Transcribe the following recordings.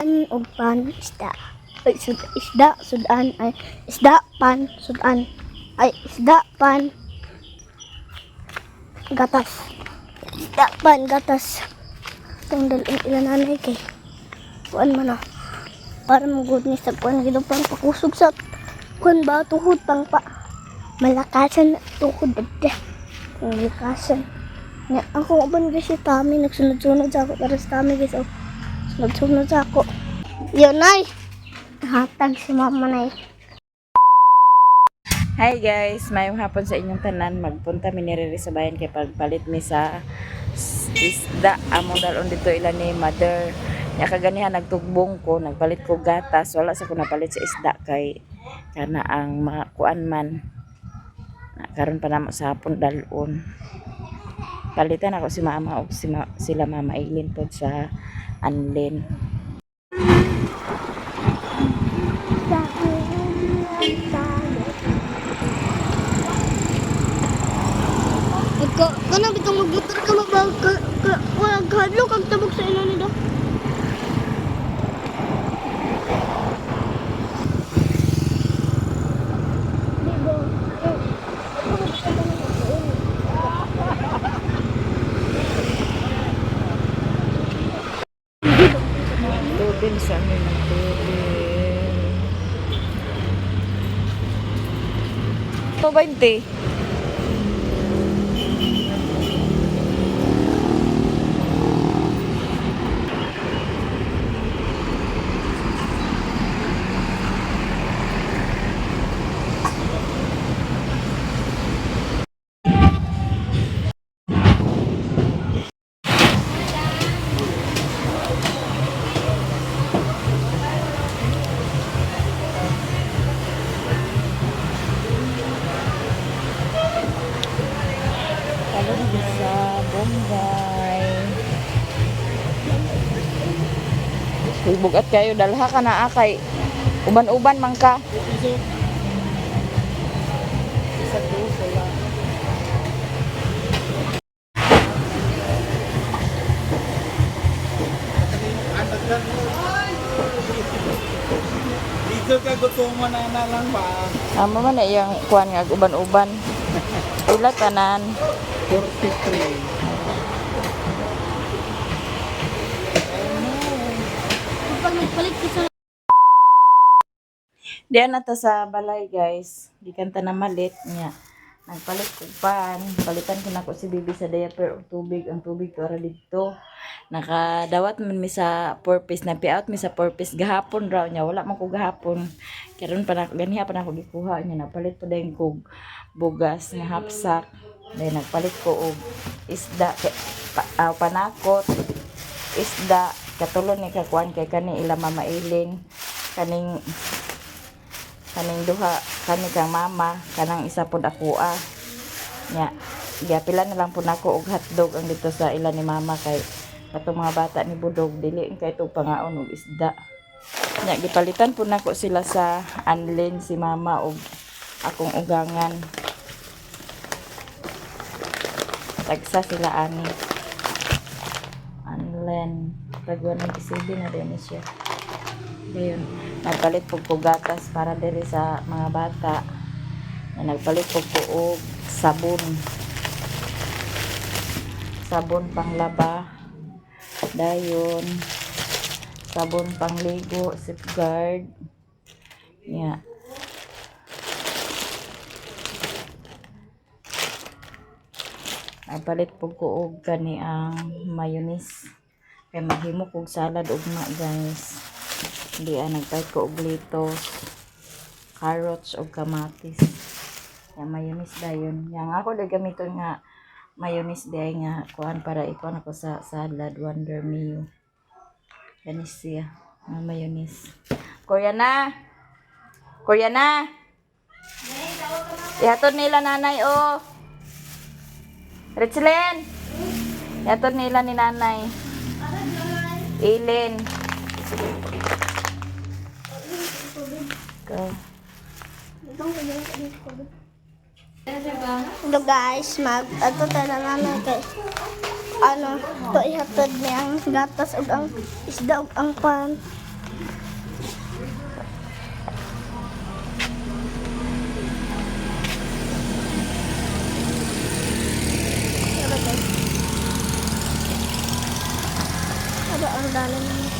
Og pan isda. Ay, isda, sudan, ay, isda, pan, sudan, ay, isda, pan, gatas. Isda, pan, gatas. Itong dalawang ilananay kay kuan man na. Para magod ni sa kuan gito pang pakusog sa kuan ba tuhod pang pa. Malakasan na tuhod dadda. Malakasan. Nga, ako ban kasi tami nagsunod-sunod sa ako. Para sa tami guys. Sunod-sunod sa ako. Yun ay. Hatag si mama na. Hi guys, mayong hapon sa inyong tanan. Magpunta miniriri sa bayan kay pagpalit mi sa isda. Among dalon dito ilan ni mother. Nya kaganihan nagtugbong ko, nagpalit ko gatas. Wala sa ko napalit sa isda kay kana ang mga kuan man. Karon pa namo sa hapon dalon. Palitan ako si mama o sila mama Eileen pod sa Anlin. Kana bitong magmotor ka mabag ka wala hadlo kag tabog sa ilo nito. Tubig sa amin ng tubig. 20. Kalon bisa Bombay. Bugat kayo dalha ka na akay. Uban-uban man ka. Dito ka gusto mo na lang ba? Amo man na iyang kuan nga uban-uban. Ila tanan. 43. Pag nagpalit ka sa Diyan na ta sa balay guys. Di kanta na malit niya. Nagpalit ko pan. Palitan ko na ko si bibi sa diaper og tubig. Ang tubig to ara dito. Nakadawat man mi sa purpose. Napi-out mi sa purpose gahapon raw niya. Wala man ko gahapon. Karon pa na ganiha pa na ko gikuha niya. Napalit pa dayon kog bugas nga hapsak. Then nagpalit ko og isda panakot. Isda katulon ni kakuan kay kani ila mama Eileen. Kaning duha kani kang mama kanang isa pod ako nya giapila na lang po nako og hotdog ang dito sa ila ni mama kay katong mga bata ni budog dili kay to pangaon og isda nya gipalitan po nako sila sa Anlin si mama og akong ugangan tagsa sila ani Anlin tagwan ni isibi na din siya. Ayun, nagpalit po ko gatas para diri sa mga bata. Nagpalit po ko og sabon. Sabon panglaba. Dayon. Sabon pangligo, safeguard. Yeah. Nagpalit po ko og kani ang mayonnaise. Kay mahimo kog salad ugma guys. Hindi nagpalit ko og lettuce, carrots o kamatis. Yung mayonnaise dayon. Yang ako na gamiton nga mayonnaise dayon nga kuan para ikuan ako sa salad Wonder Meal. Yan siya, nga mayonnaise. Koreana. Koreana. Ihatod nila nanay oh. Richelen. Ihatod nila ni nanay. Eileen. Hello guys, ato tayo na namin kay to ihatod niya ang gatas ug ang isda ug ang pan Ano guys? Ano ang dalan naman?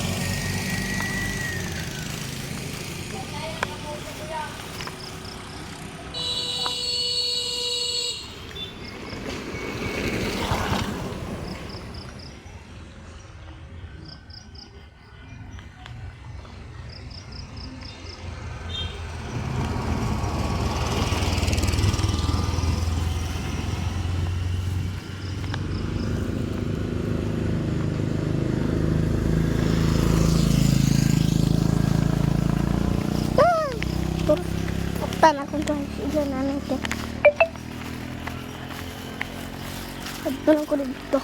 Tan ako guys, ilan na natin. Pagtulang ko dito.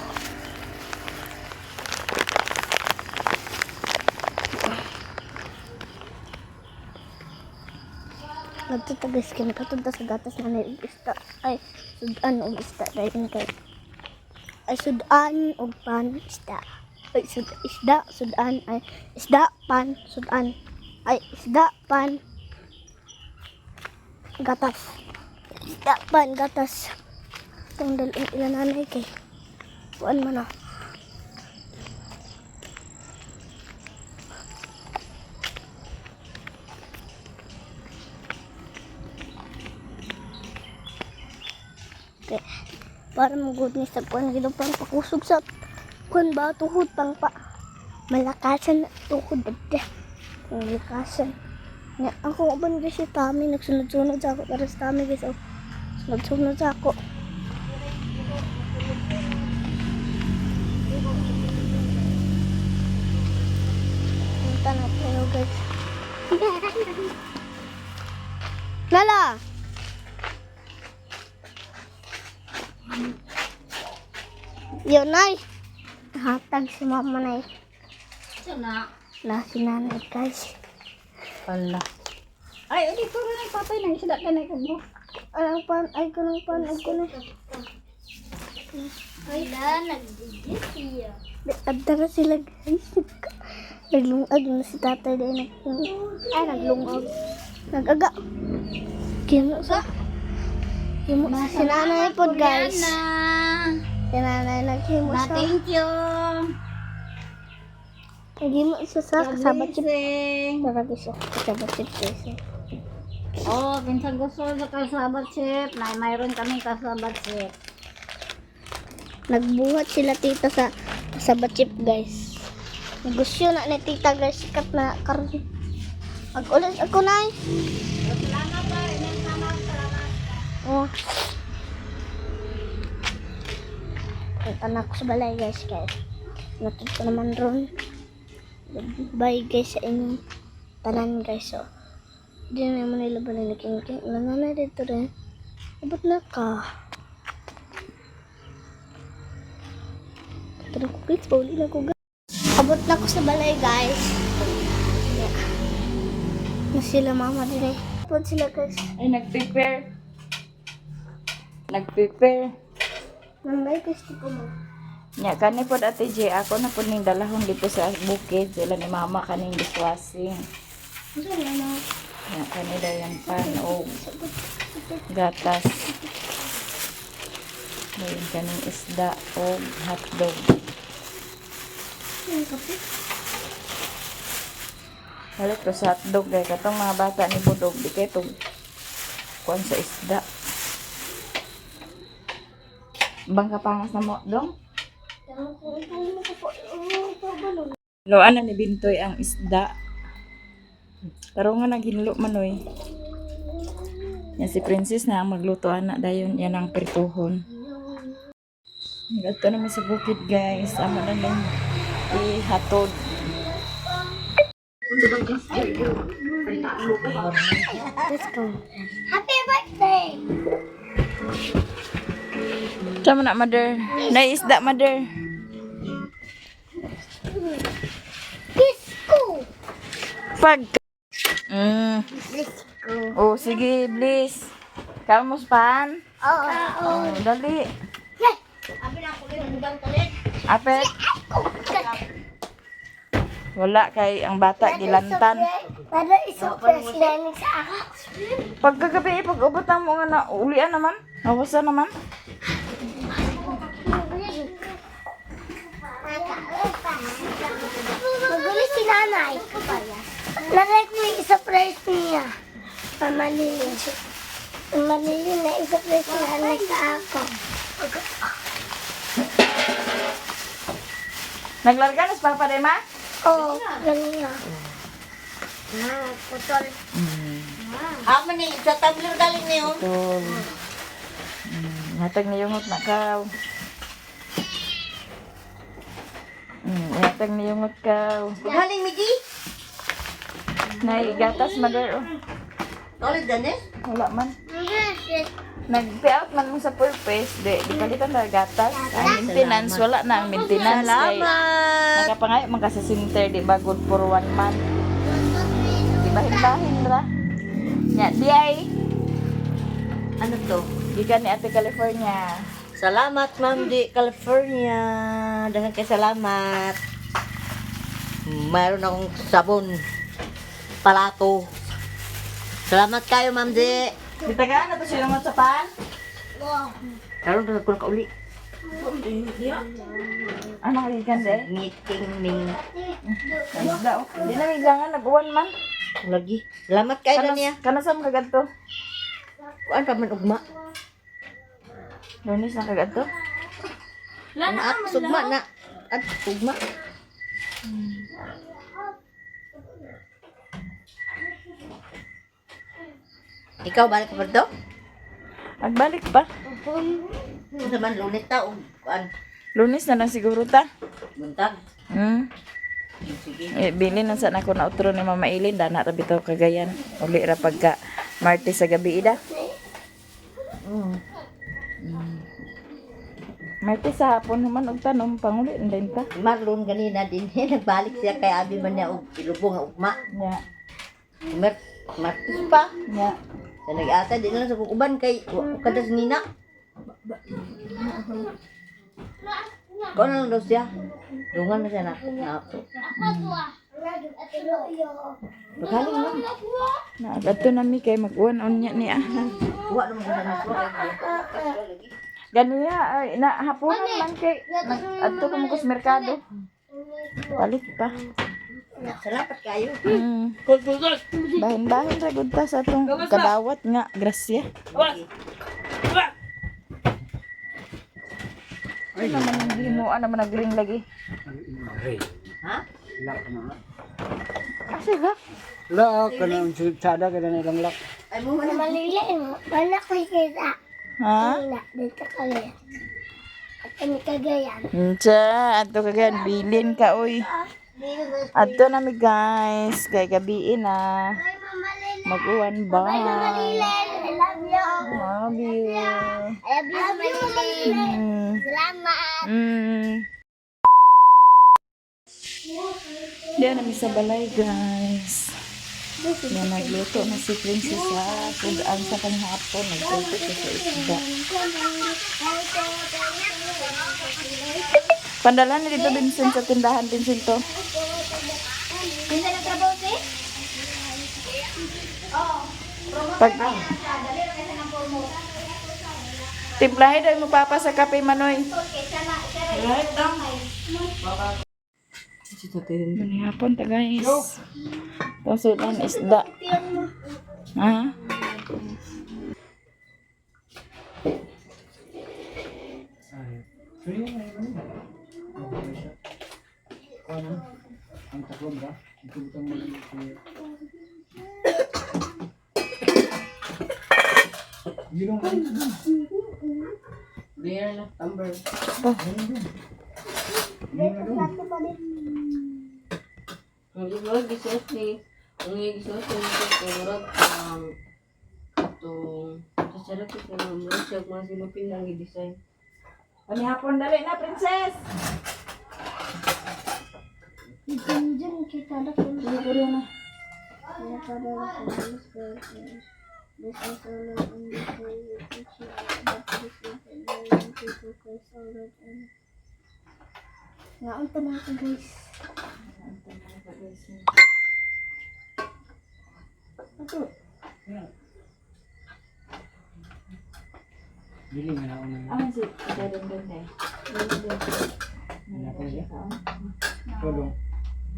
Nagtatagas kami katunta sa gatas na naibista. Ay, sudan o isda. Dahil na kayo. Ay, sudan o pan isda. Ay, isda, sudan. Ay, isda, pan, sudan. Ay, isda, pan, gatas. Isda, pan, gatas. Itong dalawang ilan nanay kay. Kuan mo na. Okay. Para magod ni sa kuan gino pang pakusog sa kuan ba tuhod pang pa. Malakasan na tuhod dada. Malakasan. Nga, ako uban guys si Tami, nagsunod-sunod sa ako. Para sa Tami guys, oh. Sunod-sunod sa ako. Punta na tayo guys. Lala! Yun ay. Hatag si mama na eh. Na si nanay guys. Ala. Ay, hindi ko rin patay na isda ka na ikaw mo. Ay, pan, ay, kunang pan, ay, kunang. Ay, nagdigit siya. Adda ka sila guys. Naglungag na si tatay dahil naglungag. Nagaga. Kimo sa. Kimo sa si nanay po guys. Si nanay naghimo sa. Thank you. Naghimo siya sa kasabat chip. Blessing. Marami siya kasabat chip guys. Oh, pinsan gusto sa kasabat chip. Mayroon kami kasabat chip. Nagbuhat sila tita sa kasabat chip guys. Gusto na ni tita guys. Sikat na karon. Mag-ulit ako na eh. Salamat pa. Salamat. Oh. Punta na ako sa balay guys. Natod ko naman ron. Bye guys sa inyong tanan guys. So, di na naman nila balay na king-king. Wala na dito rin. Abot na ka. Tara ko guys. Pauli na ko guys. Abot na ko sa balay guys. Yeah. Na sila mama din eh. Abot sila guys. Ay, nag-prepare. Nag-prepare. Nambay guys ko mo. Nya kani pod Ate J, ako na pod ning dalahon dito sa bukid sila ni mama kaning dishwashing. Ano na? Nya kani daw yung pan o gatas. Dayon kaning isda o hotdog. Yung kape. Balik to sa hotdog kay katong mga bata ni Budog di kay to kuan sa isda. Bangka pangas na mo dong. Loan na ni Bintoy ang isda. Pero nga naginlo manoy. Yan si Princess na ang magluto na dayon yan ang prituhon. Ito naman sa bukid guys. Ama na lang ihatod. Let's go. Happy birthday! Tama na mother. Naisda mother. Disco! Pag. Disco. Oh sige, bliss. Kamus pan. Oo. Oh, dali. Abi na ako rin hanggang talit. Apet. Wala kay ang bata gilantan. Para isurprise namin sa ako. Pagkagabi pag ubatan mo nga na ulian naman. Nawasa naman. Magulis si nanay. Nanay ko yung isurprise niya. Pamalilin. Pamalilin na isurprise ni nanay sa ako. Naglarga na sa Papa Dema? Oo, ganun na. Putol. Amo ni sa tabler galing niyo. Tol. Hatag niyungot na kaw. Hatag niyungot kaw. Galing mi di. Naigatas mother. Tolid danes. Wala man. Nag-payout man mo sa purpose, di palitan na gatas. Ang maintenance, wala na ang maintenance. Kay nakapangayo man ka sa center, di ba good for 1 month. Di bahin-bahin ra. Nya, di ay. Ano to? Gikan ni Ate California. Salamat Ma'am di California. Dengan kay salamat. Mayroon akong sabon. Palato. Salamat kayo Ma'am di. Ditagaan na to siya ng sa pan. Karon na ko ka uli. Ano kagikan de? Meeting ning Isda. Di na migangan nag-1 man. lagi. Salamat kayo na niya. Kana sa mga gadto? Kuan pa man ugma. Lunis na kagadto? Ang at sugma na. At ugma. Ikaw balik ka pa dito? Agbalik pa. Kung naman lunes ta o kuan Lunis na lang siguro ta. buntag. Sige. Bili na sa ako na utro ni Mama Ilin. Dana ra bitaw kagayan. Uli ra pagka Martes sa gabi ida. Martes sa hapon naman og tanom panguli din ta. Marlon ganina din nagbalik siya kay abi man niya og ilubong nga ugma. Nya. Martis pa. Nya. Sa nag-ata din lang sa kukuban kay wa ko kada sa nina. Kung ano daw siya? Dungan na siya na ako. Bagaling mo. Na adto na mi kay mag-uwan unya ni Wa naman ko na Ganyan ay na hapunan man kay adto ko mo sa merkado. Palit pa. Salamat kayo. Bahin-bahin ra gud ta sa atong kadawat nga grasya. Ay naman ang himuan naman nagring lagi. Ha? Kasi ga Lak, kanang sada ka na ilang lak. Ay mo man Maliliin mo. Wala ko kita. ha? Wala. Dito kami. At kami kagayan. Unsa adto kagayan bilin ka oy. Adto na mi guys kay gabi na. Mag-uwan ba? I love you. Love you. I love you, Malilin. Salamat. Diyan na mi sa balay guys. Yan nagluto na si Princess sa sudan sa kanyang hapon. Nagluto siya sa isda. Pandalan ni dito Vincent sa tindahan Vincent to. Pag timplahe daw mo papa sa kape Manoy. Mani hapon ta guys. Tasudan isda. Ha? Ang taklong ba? Ito butang mag-i- Gilong ka rin. Beer na number. Ang iba gisos ni gisos ni kurot atong sa sarap ko mo siya mga silupin lang i-design. Mani hapon dali na princess. Diyan kita na kung Siguro na. Ngaon pa mga guys. Ito. Bili nga na ako ng Aman si dadong ganda eh. tulong.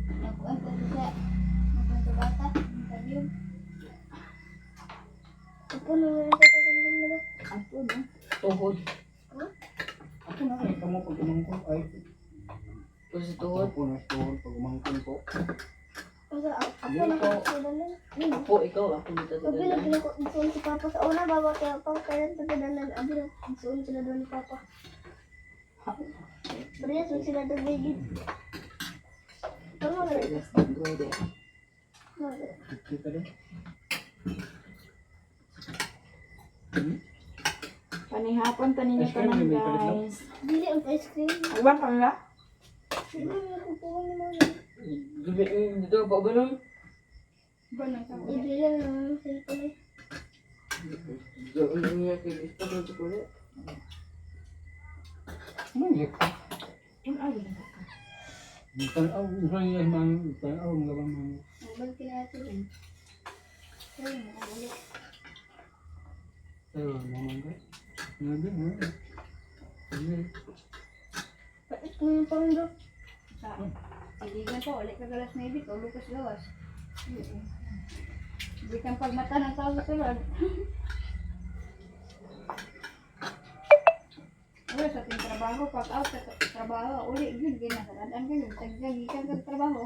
Nagkuhan ko siya. Nagkuhan sa bata. Interview. Ako na nga yung tatagandang nila. Ako no? Tuhod. Ako na ay kamo pag umangkon ay Kung sa tuhod. ako na tuhod pag umangkon ko. Ako na tatagandang. Ako, ikaw, ako dito sa Sabi lang pinag-isuon si Papa sa una, bawa kaya pa, kaya tagadanan, abi lang, isuon sila doon ni Papa. Pero yan, suon sila doon, baby. Tama na rin. Kita din. Panihapon, tanin Ice cream, tanan may palit lang. guys. Dili ang ice cream. Ang ba kanila? Sige, may kukuha ni Mami. Dito ba ganun? Ibili lang ng cellphone eh. Doon niya kay gusto ko chocolate. Ano yun? Ang awin na ka. Tanaw, usay niya man, tanaw ang gawang man. Ang natin eh. Ayun, nakabalik. Pero naman ka. Nabi mo. Sige. Pait mo yung pangdo. Kaibigan ko, ulit ka galas na ibig, ulo ko lawas. Hindi kang pagmata ng tao sa sulod. Wala sa ating trabaho, pag out sa trabaho, uli yun, ginasaladaan ka yun, tagjagikan ka sa trabaho.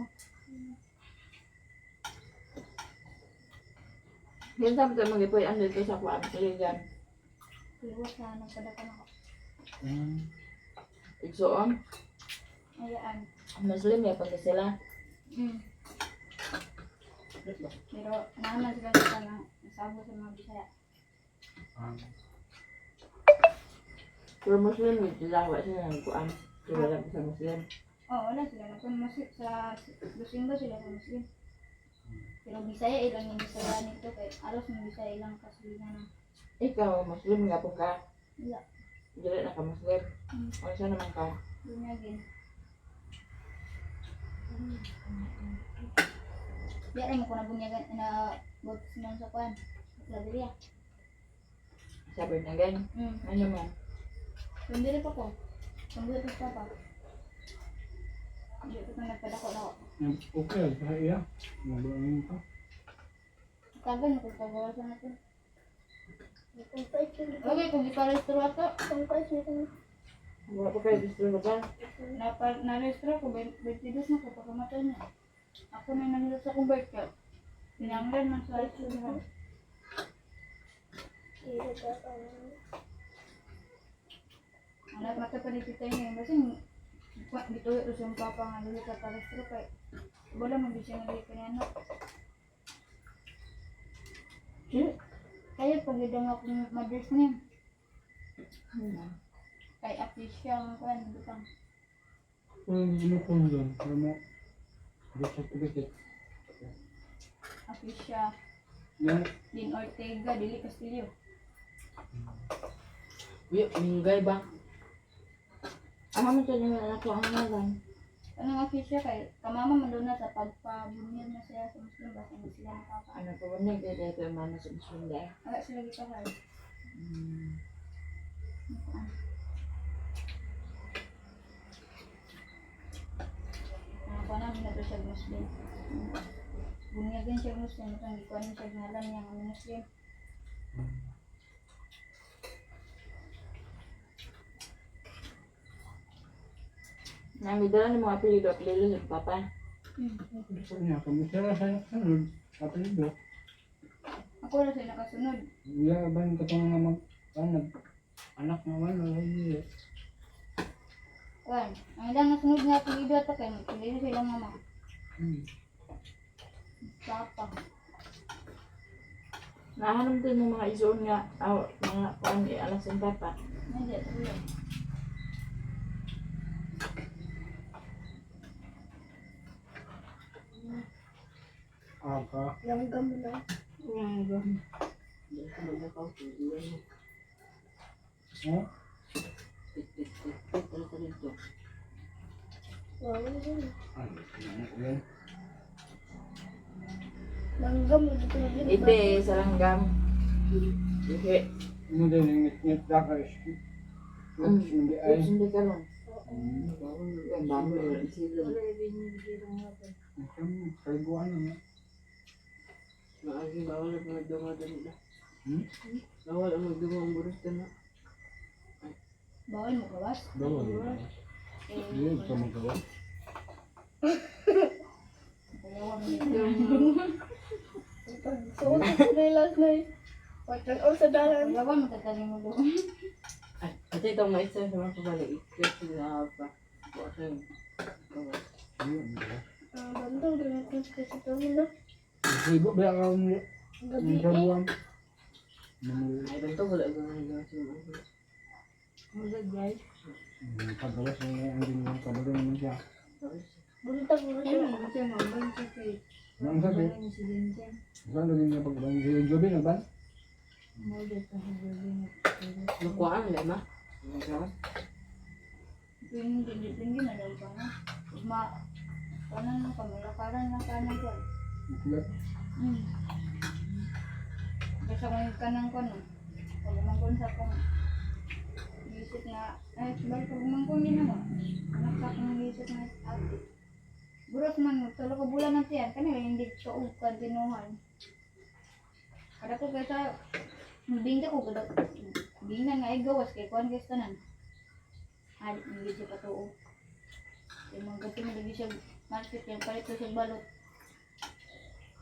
Yan sabi tayo mag-ipoy ang dito sa kuwan. Kaligan. Iwas na nagpadakan ako. Igsoon. Ayaan. Muslim ya pag sila. Pero naman sila sa tanang nasabo sa mga Bisaya. Pero Muslim yun sila. Wala sila ng kuwan. Sila lang sa Muslim. Oo, wala sila. Kung sa Lusimbo sila sa Muslim. Pero Bisaya ilang yung Bisaya nito kay alos ng Bisaya ilang kasulinan na. Ikaw, Muslim nga po ka. Wala. Dili na ka Muslim. Ano siya naman ka? Bunyagin. Di rin mo ko na bunyagan na buot sinan sa kuan. Sa Laderia. Sabi na gan. Ano man? Sundiri pa ko. Sundiri pa pa. Hindi ko na nagpadako na ako. Okay, sa iya. Mabuangin ka. Tagal na kung pagawasan natin. Ang pait yun. Okay, kung iparestro ato. Ang pait yun. Wala pa kayo gusto na ba? Na-restro ko, 22 na ko pagkamatay niya. Ako na nangyari sa kong birth card. Pinanglan man sa restro. Anak mata pa ni tita niya. Kasi dito ito siyang papa nga lulu ka parestro kay wala man din siya nagay kanina. Kaya pagidang akong mother's name. Kay Apisha ang kuhan butang. Kung inukong doon, para mo, bisit-bisit. Apisha Yan, Din Ortega Dili Castillo. Uy, minggay ba? Ano mo siya yung anak ko ang ngalan? Anong Apisha kay kamama man doon na sa pagpabunyag na siya sa Muslim basta hindi sila nakaka. Ano ko ba nagdede ko yung mama sa Muslim dahil? Wala sila gikahal. Ako namin na to siya Muslim. Bunyagan siya Muslim. Itong gikuan siya ngalan niya ang Muslim. Namidala ni mga apelido sa papa. gusto niya, kung sila sa sunod, kapalido. Ako na siya nakasunod. Yaban ka itong mga anak naman, hindi. Kuan, ang ilang nasunod nga apelido ato kay apelido silang mama. Papa. Nahanap din mo mga isuon nga, mga kuan anak sa papa. Hindi, tuloy. Aka. Langgam mo na. Nga ba? Hindi ko magkakaw ko. Oh, Tik. Yan. Langgam, dito na din. Ite, sa langgam. Ite. Ano din yung ngit-ngit na ka is. Hindi ay. Hindi ka lang. Ang dami ng sila. Kaiguan naman. Maagi bawal ang magdunga dali na. Hmm? Bawal ang magdunga ang buras na. Bawal mo gawas. Bawal. Hindi ka magawa. Bayawan mo. So, na last night. Pagkan all sa dalan. Bayawan mo tatanim mo doon. Ay, ito itong maisa sa mga kabalik. Ikit sila pa. Buwasan. Bantang din natin kasi ito na. Ibu ba ka mo Gabi ng gabuan? Ay, ganito wala ito na higaw sa mga. Magag guys. Pagawas na ang din ng kabagan naman siya. Buntag mo Ay, siya. mga siya mamban sa kay. Nang sabi, Wala niya si Vincent. saan lagi niya pagkaban? Si Joby na ba? Model pa sa gabi na. Nakuhaan na ma. Tingin na daw pa na. Kanan mo kamalakaran na kanan ko. Ikulat. Basta ngayon kanan ko no. Pag umangkon sa kong isip na, ay, balik pag umangkon din naman. Anak sa akong isip na ate. Buros man mo, tulo ka bulan na tiyan. Kanila hindi ka ukan tinuhan. Kada ko kaysa, bingka ko kada. Bingka nga ay gawas kay kuhan kayo tanan. Ay, hindi siya patuo. Yung mga gato mo lagi siya market yung palit ko siya balot.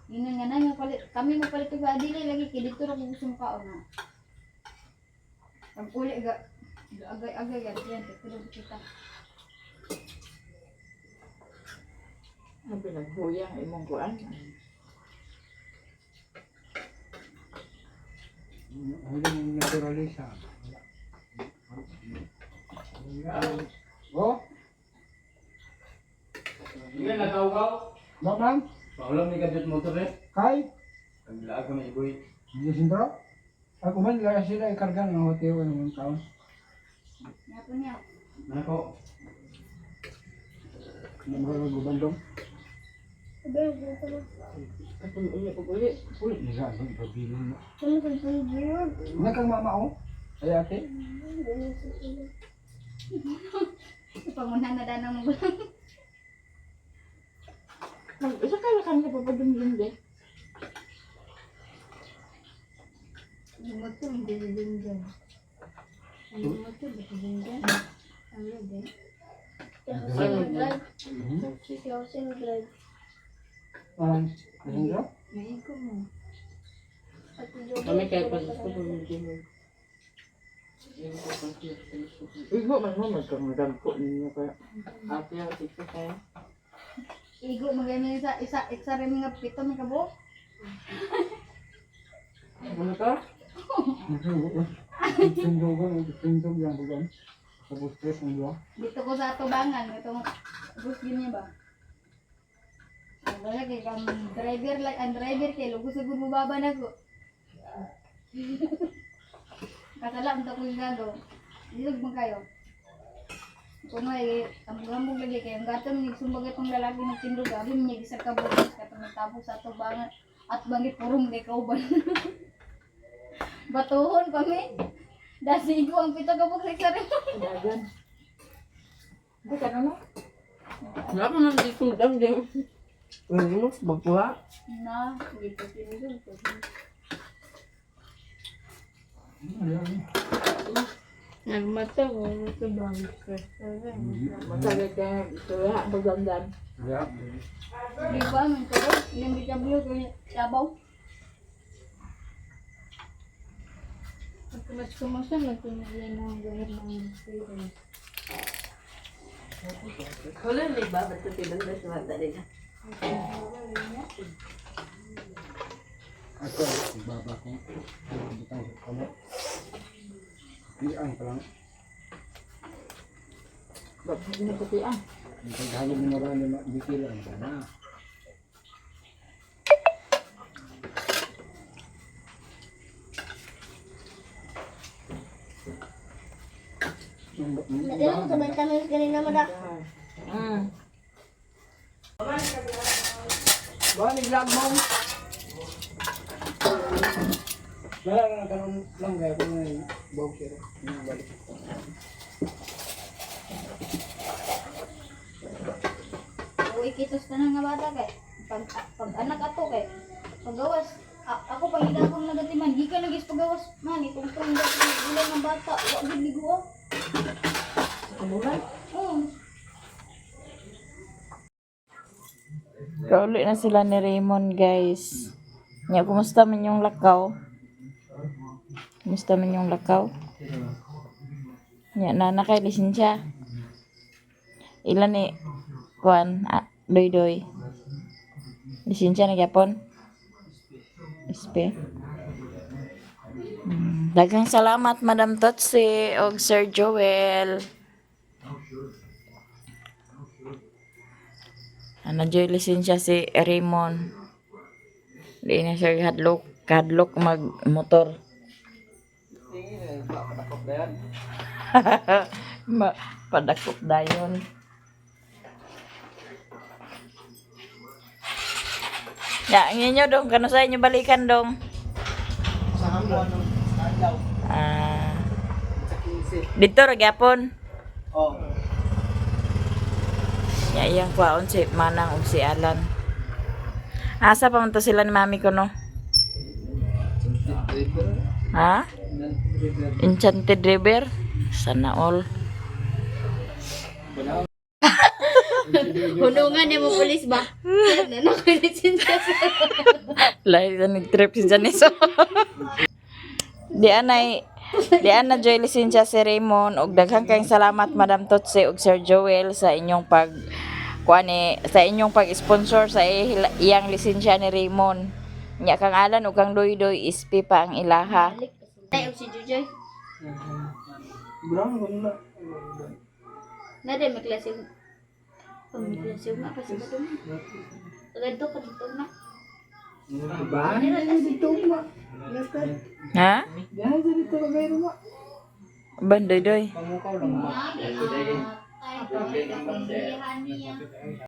Yun nga na yung palit. Kami mo palit ko adili lagi kay dito ra ko gusto mo kaon na. Ang uli agay-agay yan. Yan, tulog kita. Ang pinaghuyang imong kuan. Hindi mo naturalisa. Oh? Hindi nagkaukaw. Ba ma'am? Paulam ni gadget motor eh. Kay? Ang laag kami iboy. Hindi sindro? Ako man laya sila ikarga ng hotel ng mga taon. Nga po niya. Nako. Ng mga gubandong. Sabi, buta na. At uli pag uli. Ulit nila ang pagbilin mo. Ano ka ito yun? Hindi kang mama oh? Ay ate? Pangunahan na danang mo gulang. Isa ka lang kanila papadumdum din. Yung mato hindi din dyan. Yung mato ba si Vincent? Ang lagi. Drive. Si Housing Drive. Sindro? Maiko mo. At yung Kami kaya pa gusto ko yung dinner. Yung ko pa siya sa Facebook. Igo man mo magkamagam ko ninyo kaya. Ate ang tiktok kaya. Igo magami isa rin nga pito may kabo. Ano ka? Sindro ko, sindro yan po yan. Sa bustres ng dua. Dito ko sa tubangan, itong bus niya ba? Ang kay ang driver kay lugo sa bumababa na ko. Kasalam to ko yung gago. Dilog man kayo. Kuno ay ang gambog lagi kay ang gato ni sumbag itong lalaki ng tindog abi niya gisa ka bukas katong nagtapos sa tubangan at bangit purong kay kauban. Batuhon kami. Dasigo ang pito ka bukas sa rin. Dagan. Hindi ka naman. Wala ko nang dito lang din. Ano mo? Magkuha? Na, dito tinidog. Nagmata ko. Ito ba? Masagat ka ito lahat magandang. Yeah. Di ba man ko yung bitablo ko sabaw. At mas kumasan, nagtumilan na ang gawin ng experience. Wala na iba, ba't ito tinagdas na mata rin? Ako, baba ko. Butang sa kamo. Iang pa lang. Ba't hindi na pati ah? Ang paghalog ng marami, bikilan ka na. Ilan ko ba kami kanina mada? ilag mo. Wala na karon lang gaya ko na voucher. Yung balik. Uy, kitos na nga bata kay. Pag anak ato kay. Pagawas. Ako pa hindi akong nagatiman. Di ka nagis pagawas. Man, itong bulan ng bata. Wag gid ligo. Kamulan? Oo. Kauli na sila ni Raymond, guys. Nya, kumusta man yung lakaw? Kumusta man yung lakaw? Nya, na kay lisensya. Ilan ni kuan? Doy. Lisensya na gyapon? SP. Daghang salamat, Madam Totsi og Sir Joel. Joy lisensya si Raymond. Di na siya kadlok mag-motor. Padakop dayon. Ya, ang inyo dong, kano sa inyo balikan dong? Sa hamon sa adlaw. Sa 15. Dito ra gyapon. Oh. Ya, iyang kwaon si Manang ug si Alan. Asa pa man to sila ni mami ko no? Ha? Enchanted River? Sana all. Hunungan niya mo pulis ba? Ano ko lisensya sa... Lahi sa nag-trip si Janice. Di ana joy lisensya si Raymond ug daghang kayong salamat Madam Totsi ug Sir Joel sa inyong sa inyong pag-sponsor sa iyang lisensya ni Raymond. Nya kang Alan ug kang Doy ispi pa ang ilaha. Ay, og si Jujoy. Brown wala. Na din may klase. May klase nga kasi ba dun? Agad ka dito na. Ba? Dito ma. Ha? Diyan sa dito ba gayro ma? Bandoy. Pamukaw lang ma. Ay,